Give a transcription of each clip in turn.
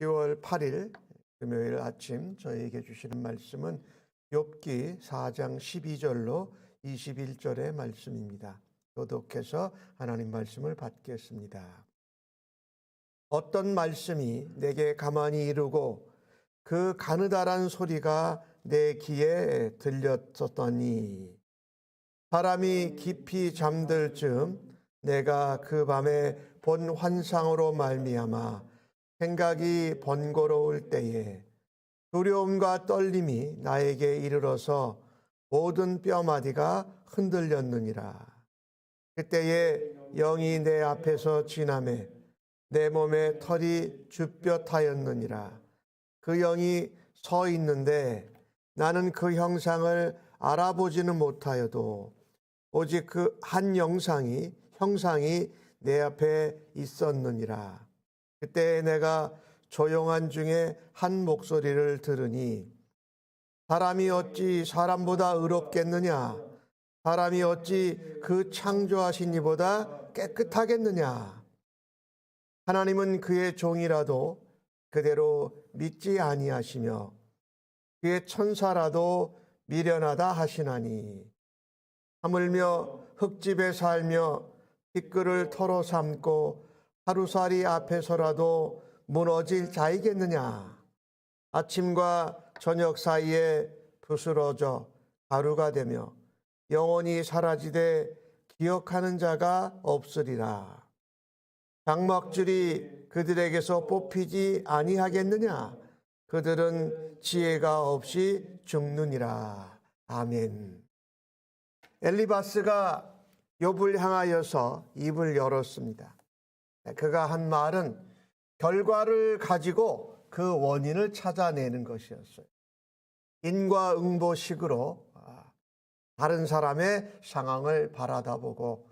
10월 8일 금요일 아침 저희에게 주시는 말씀은 욥기 4장 12절로 21절의 말씀입니다. 교독해서 하나님 말씀을 받겠습니다. 어떤 말씀이 내게 가만히 이르고 그 가느다란 소리가 내 귀에 들렸었더니 사람이 깊이 잠들 즈음 내가 그 밤에 본 환상으로 말미암아 생각이 번거로울 때에 두려움과 떨림이 나에게 이르러서 모든 뼈마디가 흔들렸느니라. 그때에 영이 내 앞에서 지나매 내 몸에 털이 쭈뼛하였느니라. 그 영이 서 있는데 나는 그 형상을 알아보지는 못하여도 오직 그 한 형상이 내 앞에 있었느니라. 그때 내가 조용한 중에 한 목소리를 들으니 사람이 어찌 사람보다 의롭겠느냐? 사람이 어찌 그 창조하신 이보다 깨끗하겠느냐? 하나님은 그의 종이라도 그대로 믿지 아니하시며 그의 천사라도 미련하다 하시나니 하물며 흙집에 살며 티끌을 털어 삼고 하루살이 앞에서라도 무너질 자이겠느냐? 아침과 저녁 사이에 부스러져 가루가 되며 영원히 사라지되 기억하는 자가 없으리라. 장막줄이 그들에게서 뽑히지 아니하겠느냐? 그들은 지혜가 없이 죽느니라. 아멘. 엘리바스가 욥을 향하여서 입을 열었습니다. 그가 한 말은 결과를 가지고 그 원인을 찾아내는 것이었어요. 인과응보식으로 다른 사람의 상황을 바라다보고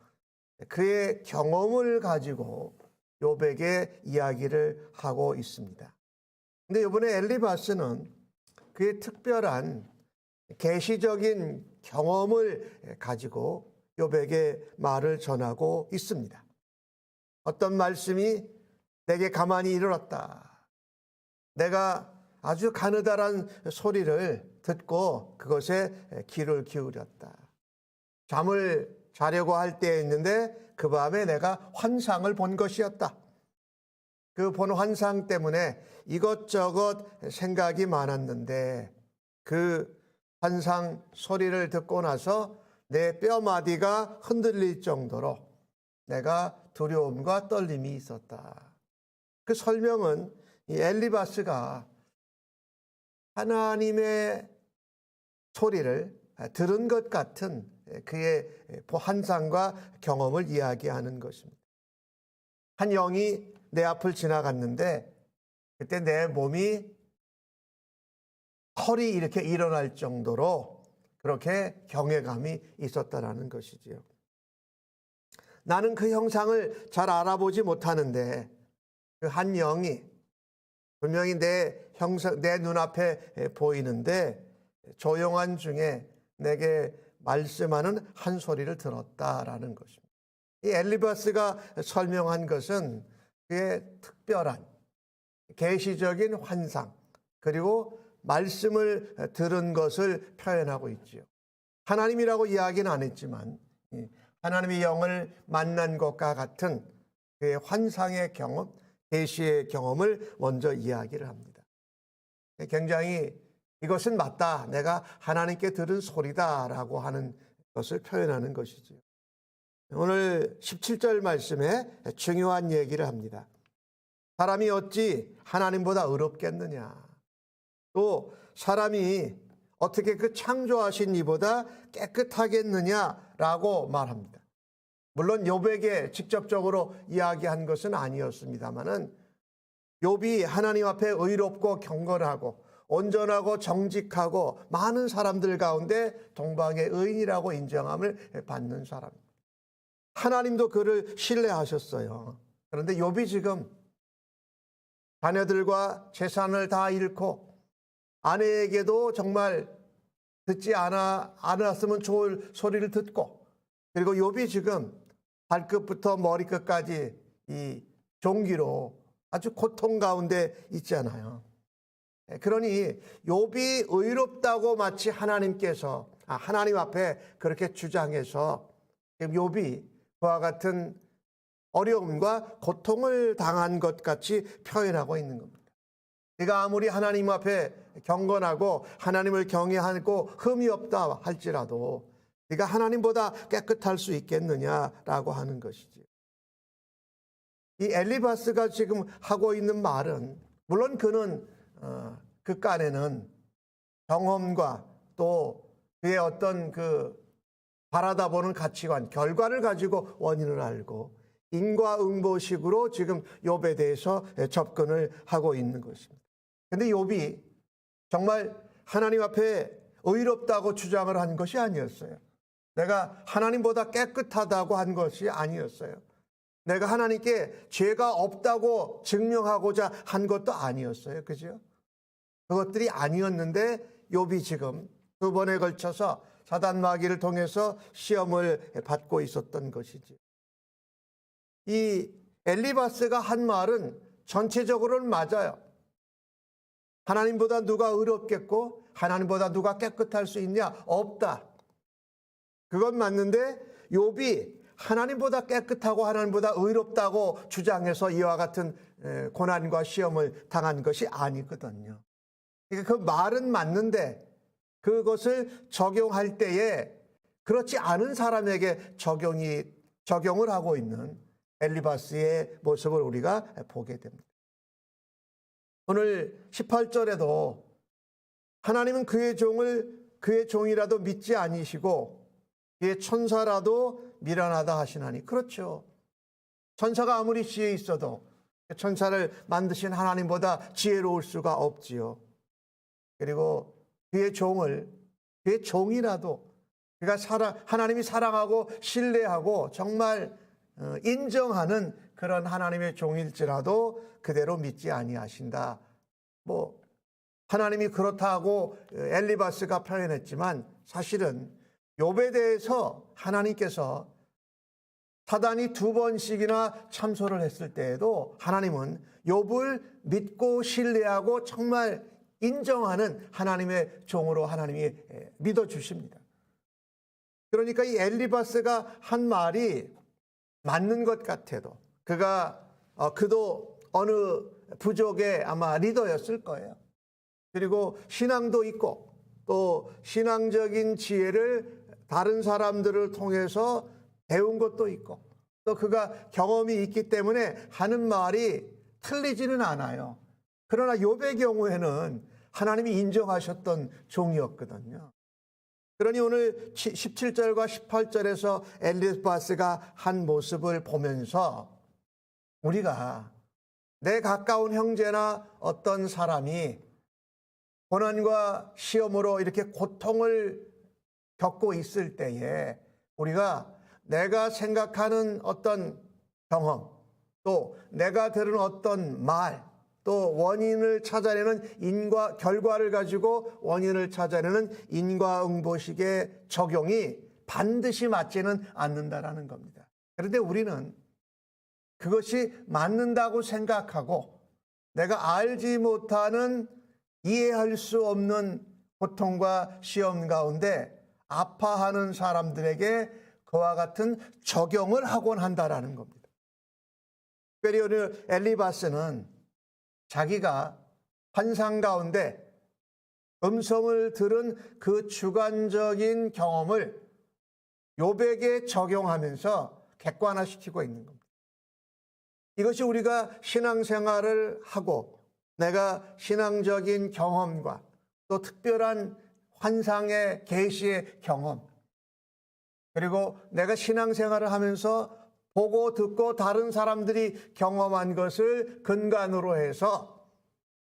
그의 경험을 가지고 욥에게 이야기를 하고 있습니다. 그런데 이번에 엘리바스는 그의 특별한 계시적인 경험을 가지고 욥에게 말을 전하고 있습니다. 어떤 말씀이 내게 가만히 이르렀다. 내가 아주 가느다란 소리를 듣고 그것에 귀를 기울였다. 잠을 자려고 할 때였는데 그 밤에 내가 환상을 본 것이었다. 그 본 환상 때문에 이것저것 생각이 많았는데 그 환상 소리를 듣고 나서 내 뼈마디가 흔들릴 정도로 내가 두려움과 떨림이 있었다. 그 설명은 이 엘리바스가 하나님의 소리를 들은 것 같은 그의 환상과 경험을 이야기하는 것입니다. 한 영이 내 앞을 지나갔는데 그때 내 몸이 털이 이렇게 일어날 정도로 그렇게 경외감이 있었다라는 것이지요. 나는 그 형상을 잘 알아보지 못하는데 그 한 영이 분명히 내 눈앞에 보이는데 조용한 중에 내게 말씀하는 한 소리를 들었다라는 것입니다. 이 엘리바스가 설명한 것은 그의 특별한 계시적인 환상 그리고 말씀을 들은 것을 표현하고 있지요. 하나님이라고 이야기는 안 했지만 하나님의 영을 만난 것과 같은 그의 환상의 경험, 계시의 경험을 먼저 이야기를 합니다. 굉장히 이것은 맞다. 내가 하나님께 들은 소리다라고 하는 것을 표현하는 것이죠. 오늘 17절 말씀에 중요한 얘기를 합니다. 사람이 어찌 하나님보다 의롭겠느냐? 또 사람이 어떻게 그 창조하신 이보다 깨끗하겠느냐라고 말합니다. 물론 욥에게 직접적으로 이야기한 것은 아니었습니다만은 욥이 하나님 앞에 의롭고 경건하고 온전하고 정직하고 많은 사람들 가운데 동방의 의인이라고 인정함을 받는 사람입니다. 하나님도 그를 신뢰하셨어요. 그런데 욥이 지금 자녀들과 재산을 다 잃고 아내에게도 정말 듣지 않았으면 좋을 소리를 듣고 그리고 욥이 지금 발끝부터 머리끝까지 이 종기로 아주 고통 가운데 있잖아요. 그러니 욥이 의롭다고 마치 하나님께서 하나님 앞에 그렇게 주장해서 지금 욥이 그와 같은 어려움과 고통을 당한 것 같이 표현하고 있는 겁니다. 네가 아무리 하나님 앞에 경건하고 하나님을 경외하고 흠이 없다 할지라도 네가 하나님보다 깨끗할 수 있겠느냐라고 하는 것이지. 이 엘리바스가 지금 하고 있는 말은 물론 그는 그 깐에는 경험과 또 그의 어떤 그 바라다 보는 가치관, 결과를 가지고 원인을 알고 인과응보식으로 지금 욥에 대해서 접근을 하고 있는 것입니다. 그런데 욥이 정말 하나님 앞에 의롭다고 주장을 한 것이 아니었어요. 내가 하나님보다 깨끗하다고 한 것이 아니었어요. 내가 하나님께 죄가 없다고 증명하고자 한 것도 아니었어요. 그죠? 그것들이 아니었는데 욥이 지금 두 번에 걸쳐서 사단 마귀를 통해서 시험을 받고 있었던 것이지. 이 엘리바스가 한 말은 전체적으로는 맞아요. 하나님보다 누가 의롭겠고 하나님보다 누가 깨끗할 수 있냐? 없다. 그건 맞는데 욥이 하나님보다 깨끗하고 하나님보다 의롭다고 주장해서 이와 같은 고난과 시험을 당한 것이 아니거든요. 그러니까 그 말은 맞는데 그것을 적용할 때에 그렇지 않은 사람에게 적용을 하고 있는 엘리바스의 모습을 우리가 보게 됩니다. 오늘 18절에도 하나님은 그의 종이라도 믿지 아니시고 그의 천사라도 미련하다 하시나니. 그렇죠. 천사가 아무리 지혜 있어도 천사를 만드신 하나님보다 지혜로울 수가 없지요. 그리고 그의 종이라도 그가 하나님이 사랑하고 신뢰하고 정말 인정하는 그런 하나님의 종일지라도 그대로 믿지 아니하신다. 하나님이 그렇다고 엘리바스가 표현했지만 사실은 욥에 대해서 하나님께서 사단이 두 번씩이나 참소를 했을 때에도 하나님은 욥을 믿고 신뢰하고 정말 인정하는 하나님의 종으로 하나님이 믿어주십니다. 그러니까 이 엘리바스가 한 말이 맞는 것 같아도 그도 어느 부족의 아마 리더였을 거예요. 그리고 신앙도 있고 또 신앙적인 지혜를 다른 사람들을 통해서 배운 것도 있고 또 그가 경험이 있기 때문에 하는 말이 틀리지는 않아요. 그러나 욥의 경우에는 하나님이 인정하셨던 종이었거든요. 그러니 오늘 17절과 18절에서 엘리바스가 한 모습을 보면서 우리가 내 가까운 형제나 어떤 사람이 고난과 시험으로 이렇게 고통을 겪고 있을 때에 우리가 내가 생각하는 어떤 경험 또 내가 들은 어떤 말 또 원인을 찾아내는 결과를 가지고 원인을 찾아내는 인과응보식의 적용이 반드시 맞지는 않는다라는 겁니다. 그런데 우리는 그것이 맞는다고 생각하고 내가 알지 못하는 이해할 수 없는 고통과 시험 가운데 아파하는 사람들에게 그와 같은 적용을 하곤 한다라는 겁니다. 특별히 오늘 엘리바스는 자기가 환상 가운데 음성을 들은 그 주관적인 경험을 욥에게 적용하면서 객관화시키고 있는 겁니다. 이것이 우리가 신앙생활을 하고 내가 신앙적인 경험과 또 특별한 환상의 계시의 경험 그리고 내가 신앙생활을 하면서 보고 듣고 다른 사람들이 경험한 것을 근간으로 해서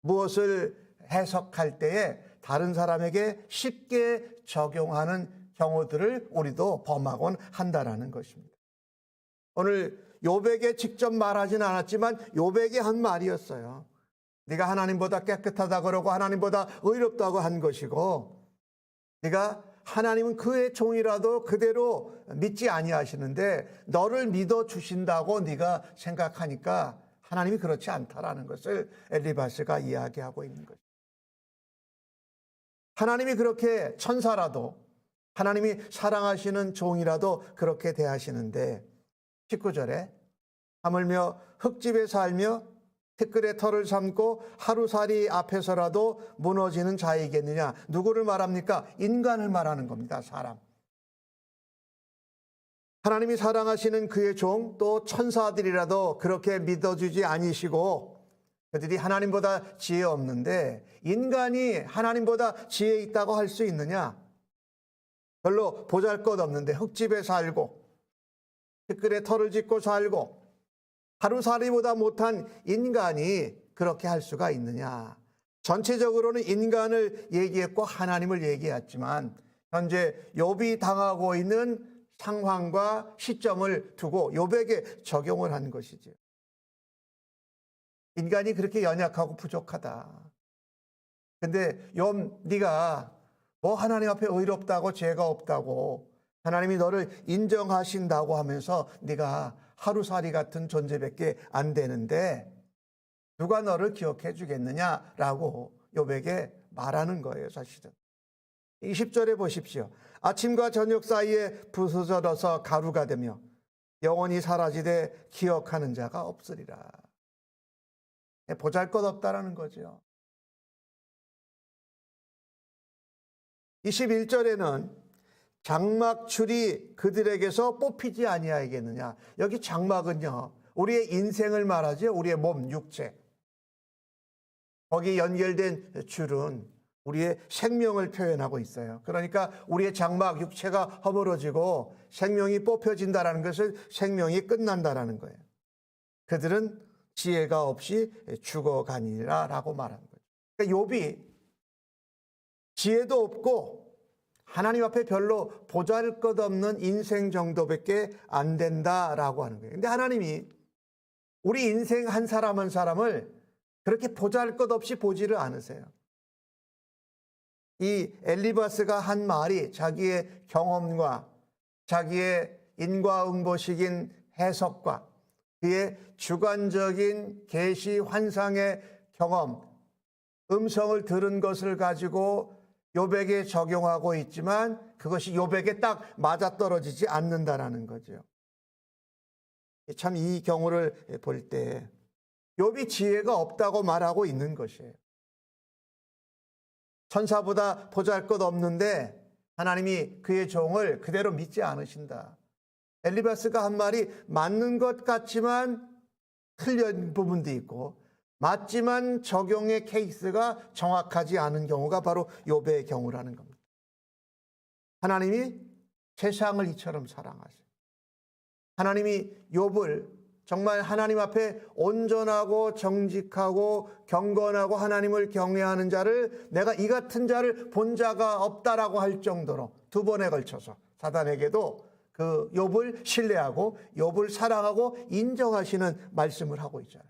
무엇을 해석할 때에 다른 사람에게 쉽게 적용하는 경우들을 우리도 범하곤 한다라는 것입니다. 오늘 욥에게 직접 말하지는 않았지만 욥에게 한 말이었어요. 네가 하나님보다 깨끗하다 그러고 하나님보다 의롭다고 한 것이고 네가 하나님은 그의 종이라도 그대로 믿지 아니하시는데 너를 믿어주신다고 네가 생각하니까 하나님이 그렇지 않다라는 것을 엘리바스가 이야기하고 있는 거죠. 하나님이 그렇게 천사라도, 하나님이 사랑하시는 종이라도 그렇게 대하시는데 19절에 하물며 흙집에 살며 티끌의 털을 삼고 하루살이 앞에서라도 무너지는 자이겠느냐. 누구를 말합니까? 인간을 말하는 겁니다. 사람. 하나님이 사랑하시는 그의 종, 또 천사들이라도 그렇게 믿어주지 아니시고 그들이 하나님보다 지혜 없는데 인간이 하나님보다 지혜 있다고 할 수 있느냐? 별로 보잘것없는데 흙집에 살고 티끌에 털을 짓고 살고 하루살이보다 못한 인간이 그렇게 할 수가 있느냐? 전체적으로는 인간을 얘기했고 하나님을 얘기했지만 현재 욥이 당하고 있는 상황과 시점을 두고 욥에게 적용을 한 것이죠. 인간이 그렇게 연약하고 부족하다. 근데 욥, 네가 뭐 하나님 앞에 의롭다고 죄가 없다고 하나님이 너를 인정하신다고 하면서 네가 하루살이 같은 존재밖에 안 되는데 누가 너를 기억해 주겠느냐라고 욥에게 말하는 거예요. 사실은 20절에 보십시오. 아침과 저녁 사이에 부서져서 가루가 되며 영원히 사라지되 기억하는 자가 없으리라. 보잘것없다라는 거죠. 21절에는 장막줄이 그들에게서 뽑히지 아니하겠느냐. 여기 장막은요, 우리의 인생을 말하죠. 우리의 몸, 육체. 거기 연결된 줄은 우리의 생명을 표현하고 있어요. 그러니까 우리의 장막, 육체가 허물어지고 생명이 뽑혀진다는 것은 생명이 끝난다는 거예요. 그들은 지혜가 없이 죽어가니라 라고 말하는 거예요. 그러니까 욥이 지혜도 없고 하나님 앞에 별로 보잘것없는 인생 정도밖에 안 된다라고 하는 거예요. 근데 하나님이 우리 인생 한 사람 한 사람을 그렇게 보잘것없이 보지를 않으세요. 이 엘리바스가 한 말이 자기의 경험과 자기의 인과응보식인 해석과 그의 주관적인 계시 환상의 경험, 음성을 들은 것을 가지고 욥에게 적용하고 있지만 그것이 욥에게 딱 맞아떨어지지 않는다라는 거죠. 참 이 경우를 볼 때 욥이 지혜가 없다고 말하고 있는 것이에요. 천사보다 보잘것없는데 하나님이 그의 종을 그대로 믿지 않으신다. 엘리바스가 한 말이 맞는 것 같지만 틀린 부분도 있고 맞지만 적용의 케이스가 정확하지 않은 경우가 바로 욥의 경우라는 겁니다. 하나님이 세상을 이처럼 사랑하세요. 하나님이 욥을 정말 하나님 앞에 온전하고 정직하고 경건하고 하나님을 경외하는 자를 내가 이 같은 자를 본 자가 없다라고 할 정도로 두 번에 걸쳐서 사단에게도 그 욥을 신뢰하고 욥을 사랑하고 인정하시는 말씀을 하고 있잖아요.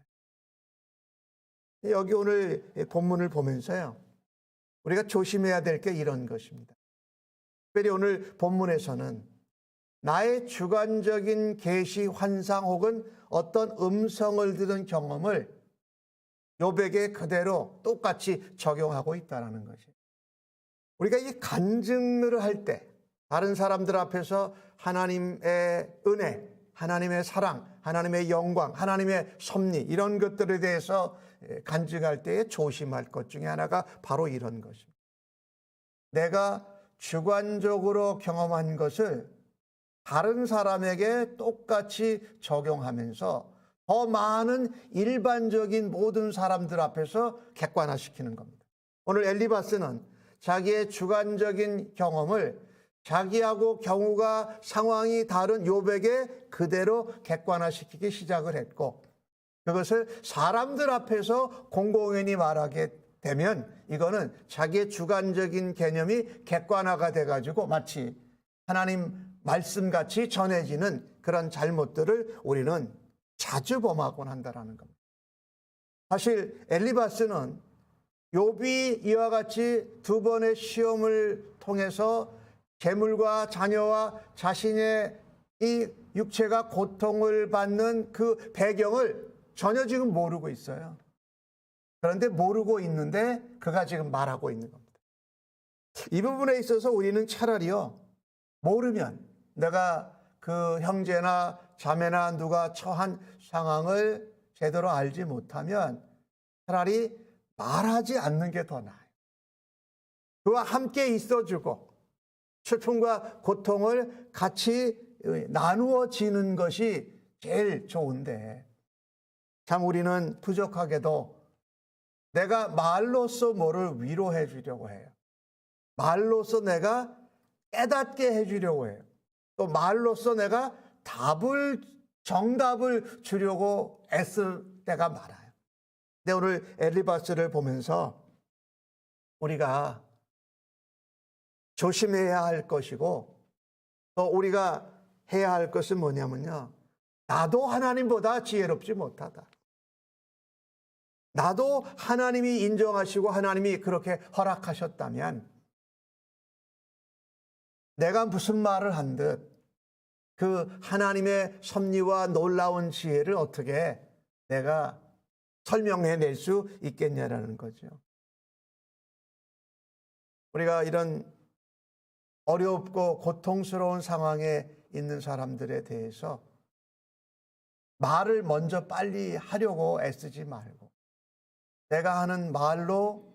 여기 오늘 본문을 보면서요, 우리가 조심해야 될 게 이런 것입니다. 특별히 오늘 본문에서는 나의 주관적인 계시 환상 혹은 어떤 음성을 들은 경험을 욥에게 그대로 똑같이 적용하고 있다는 것이에요. 우리가 이 간증을 할 때 다른 사람들 앞에서 하나님의 은혜, 하나님의 사랑, 하나님의 영광, 하나님의 섭리 이런 것들에 대해서 간증할 때에 조심할 것 중에 하나가 바로 이런 것입니다. 내가 주관적으로 경험한 것을 다른 사람에게 똑같이 적용하면서 더 많은 일반적인 모든 사람들 앞에서 객관화시키는 겁니다. 오늘 엘리바스는 자기의 주관적인 경험을 자기하고 경우가 상황이 다른 욥에게 그대로 객관화시키기 시작을 했고 그것을 사람들 앞에서 공공연히 말하게 되면 이거는 자기의 주관적인 개념이 객관화가 돼가지고 마치 하나님 말씀같이 전해지는 그런 잘못들을 우리는 자주 범하곤 한다는 겁니다. 사실 엘리바스는 욥이 이와 같이 두 번의 시험을 통해서 재물과 자녀와 자신의 이 육체가 고통을 받는 그 배경을 전혀 지금 모르고 있어요. 그런데 모르고 있는데 그가 지금 말하고 있는 겁니다. 이 부분에 있어서 우리는 차라리요, 모르면, 내가 그 형제나 자매나 누가 처한 상황을 제대로 알지 못하면 차라리 말하지 않는 게 더 나아요. 그와 함께 있어주고 슬픔과 고통을 같이 나누어지는 것이 제일 좋은데, 참 우리는 부족하게도 내가 말로써 뭐를 위로해 주려고 해요. 말로써 내가 깨닫게 해 주려고 해요. 또 말로써 내가 정답을 주려고 애쓸 때가 많아요. 근데 오늘 엘리바스를 보면서 우리가 조심해야 할 것이고, 또 우리가 해야 할 것은 뭐냐면요, 나도 하나님보다 지혜롭지 못하다. 나도 하나님이 인정하시고 하나님이 그렇게 허락하셨다면 내가 무슨 말을 한 듯 그 하나님의 섭리와 놀라운 지혜를 어떻게 내가 설명해낼 수 있겠냐라는 거죠. 우리가 이런 어렵고 고통스러운 상황에 있는 사람들에 대해서 말을 먼저 빨리 하려고 애쓰지 말고, 내가 하는 말로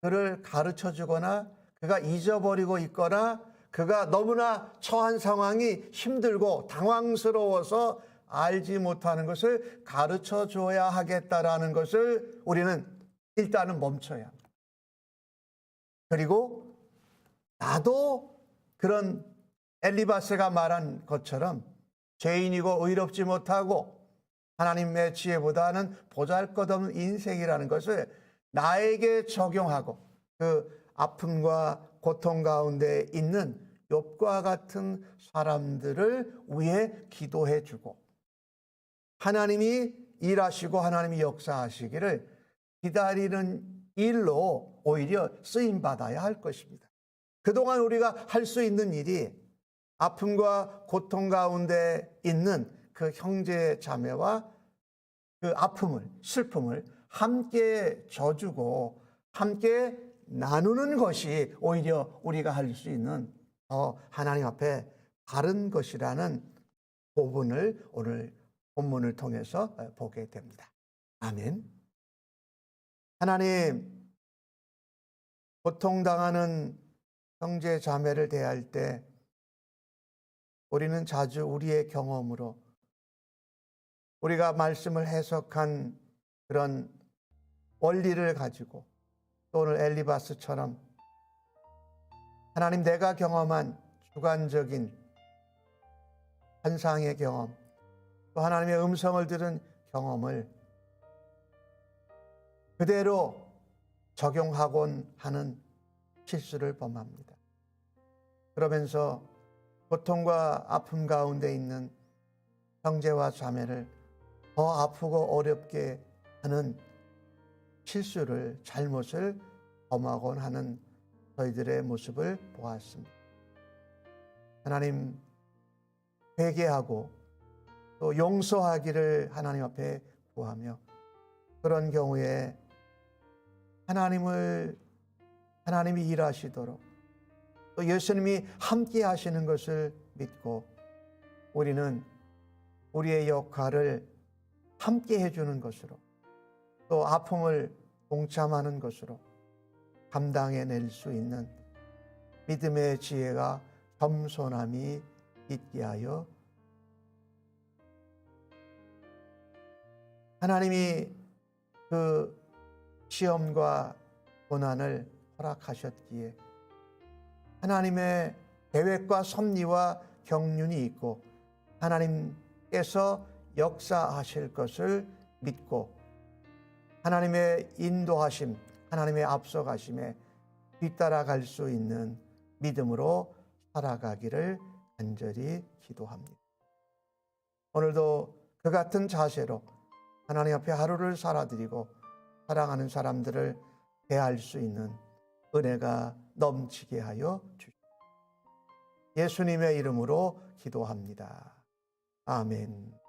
그를 가르쳐 주거나 그가 잊어버리고 있거나 그가 너무나 처한 상황이 힘들고 당황스러워서 알지 못하는 것을 가르쳐 줘야 하겠다라는 것을 우리는 일단은 멈춰야 합니다. 그리고 나도 그런 엘리바스가 말한 것처럼 죄인이고 의롭지 못하고 하나님의 지혜보다는 보잘것없는 인생이라는 것을 나에게 적용하고 그 아픔과 고통 가운데 있는 욥과 같은 사람들을 위해 기도해 주고, 하나님이 일하시고 하나님이 역사하시기를 기다리는 일로 오히려 쓰임받아야 할 것입니다. 그동안 우리가 할 수 있는 일이 아픔과 고통 가운데 있는 그 형제 자매와 그 아픔을, 슬픔을 함께 져주고 함께 나누는 것이 오히려 우리가 할 수 있는 더 하나님 앞에 바른 것이라는 부분을 오늘 본문을 통해서 보게 됩니다. 아멘. 하나님, 고통당하는 형제 자매를 대할 때 우리는 자주 우리의 경험으로 우리가 말씀을 해석한 그런 원리를 가지고, 또 오늘 엘리바스처럼 하나님, 내가 경험한 주관적인 환상의 경험, 또 하나님의 음성을 들은 경험을 그대로 적용하곤 하는 실수를 범합니다. 그러면서 고통과 아픔 가운데 있는 형제와 자매를 더 아프고 어렵게 하는 실수를, 잘못을 범하곤 하는 저희들의 모습을 보았습니다. 하나님, 회개하고 또 용서하기를 하나님 앞에 구하며, 그런 경우에 하나님이 일하시도록 또 예수님이 함께 하시는 것을 믿고 우리는 우리의 역할을 함께 해주는 것으로, 또 아픔을 동참하는 것으로 감당해낼 수 있는 믿음의 지혜가 겸손함이 있게 하여, 하나님이 그 시험과 고난을 허락하셨기에 하나님의 계획과 섭리와 경륜이 있고 하나님께서 역사하실 것을 믿고 하나님의 인도하심, 하나님의 앞서가심에 뒤따라갈 수 있는 믿음으로 살아가기를 간절히 기도합니다. 오늘도 그 같은 자세로 하나님 앞에 하루를 살아드리고 사랑하는 사람들을 대할 수 있는 은혜가 넘치게 하여 주시옵소서. 예수님의 이름으로 기도합니다. 아멘.